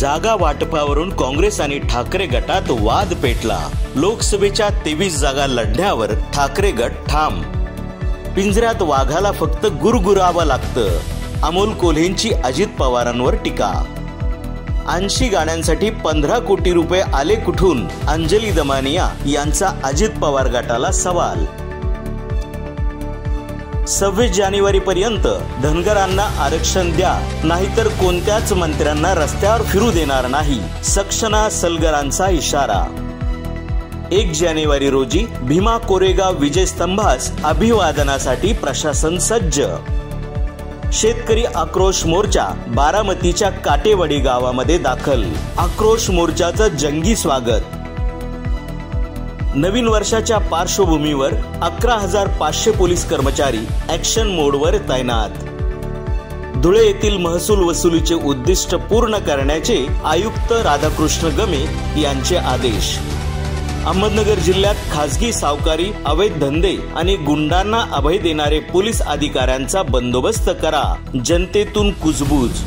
जागा वाटपावरून काँग्रेस आणि ठाकरे गटात वाद पेटला। लोकसभेच्या 23 जागा लढण्यावर ठाकरे गट ठाम। पिंजऱ्यात वाघाला फक्त गुरगुरावं लागतं, अमोल कोल्हेंची अजित पवारांवर टीका। 80 गाण्यांसाठी 15 कोटी रुपये आले कुठून, अंजली दमानिया यांचा अजित पवार गटाला सवाल। 26 जानेवारीपर्यंत धनगरांना आरक्षण द्या, नाहीतर कोणत्याच मंत्र्यांना रस्त्यावर फिरू देणार नाही, सक्सेना सलगरांचा इशारा। 1 जानेवारी रोजी भीमा कोरेगाव विजयस्तंभास अभिवादनासाठी प्रशासन सज्ज। शेतकरी आक्रोश मोर्चा बारामतीच्या काटेवाडी गावामध्ये दाखल। आक्रोश मोर्चाचं जंगी स्वागत। नवीन वर्षाच्या पार्श्वभूमीवर 11,500 पोलीस कर्मचारी ऍक्शन मोडवर तैनात। धुळे येथील महसूल वसुलीचे उद्दिष्ट पूर्ण करण्याचे आयुक्त राधाकृष्ण गमे यांचे आदेश। अहमदनगर जिल्ह्यात खासगी सावकारी, अवैध धंदे आणि गुंडांना अभय देणारे पोलीस अधिकाऱ्यांचा बंदोबस्त करा, जनतेतून कुजबूज।